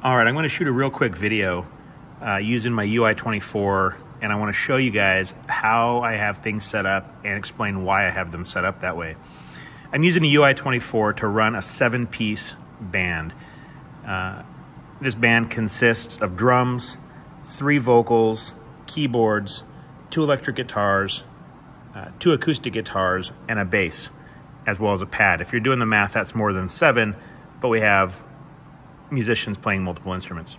All right, I'm going to shoot a real quick video using my Ui24r, and I want to show you guys how I have things set up and explain why I have them set up that way. I'm using a Ui24r to run a 7-piece band. This band consists of drums, 3 vocals, keyboards, 2 electric guitars, 2 acoustic guitars, and a bass, as well as a pad. If you're doing the math, that's more than 7, but we have musicians playing multiple instruments.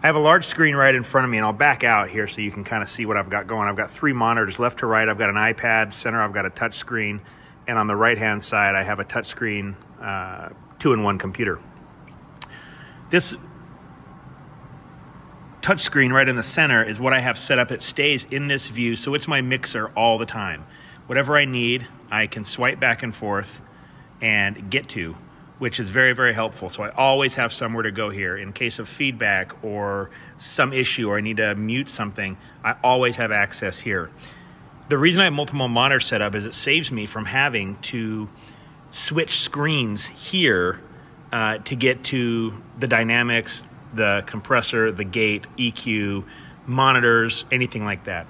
I have a large screen right in front of me, and I'll back out here so you can kind of see what I've got going. I've got 3 monitors left to right. I've got an iPad, center I've got a touch screen, and on the right-hand side I have a touch screen 2-in-1 computer. This touch screen right in the center is what I have set up. It stays in this view, so it's my mixer all the time. Whatever I need, I can swipe back and forth and get to, which is very, very helpful. So I always have somewhere to go here. In case of feedback or some issue or I need to mute something, I always have access here. The reason I have multiple monitors set up is it saves me from having to switch screens here to get to the dynamics, the compressor, the gate, EQ, monitors, anything like that.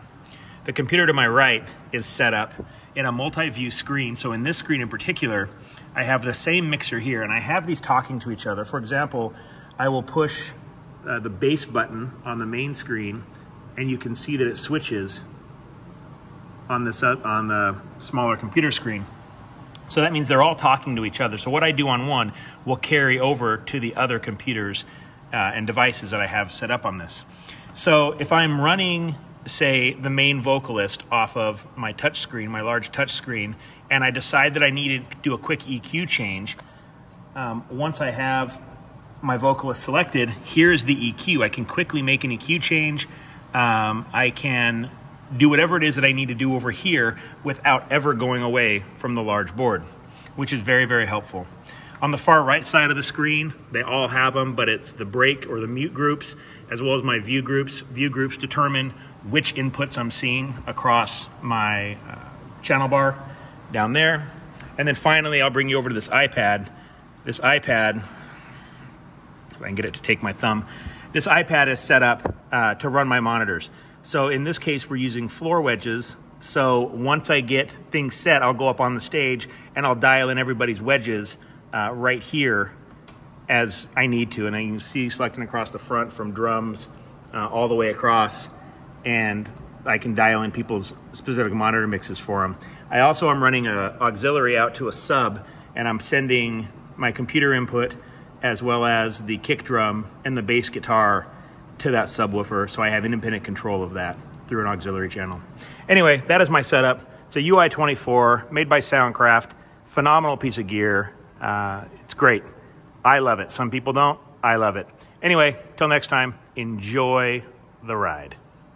The computer to my right is set up in a multi-view screen. So in this screen in particular, I have the same mixer here, and I have these talking to each other. For example, I will push the bass button on the main screen, and you can see that it switches on the smaller computer screen. So that means they're all talking to each other. So what I do on one will carry over to the other computers and devices that I have set up on this. So if I'm running, say, the main vocalist off of my touch screen, my large touch screen, and I decide that I need to do a quick EQ change, once I have my vocalist selected, here's the EQ. I can quickly make an EQ change. I can do whatever it is that I need to do over here without ever going away from the large board, which is very, very helpful. On the far right side of the screen, they all have them, but it's the break or the mute groups, as well as my view groups. View groups determine which inputs I'm seeing across my channel bar down there. And then finally, I'll bring you over to this iPad. This iPad, if I can get it to take my thumb, this iPad is set up to run my monitors. So in this case, we're using floor wedges. So once I get things set, I'll go up on the stage and I'll dial in everybody's wedges right here as I need to. And I can see selecting across the front from drums all the way across, and I can dial in people's specific monitor mixes for them. I also am running an auxiliary out to a sub, and I'm sending my computer input as well as the kick drum and the bass guitar to that subwoofer, so I have independent control of that through an auxiliary channel. Anyway, that is my setup. It's a Ui24r made by Soundcraft. Phenomenal piece of gear. It's great. I love it. Some people don't. I love it. Anyway, till next time, enjoy the ride.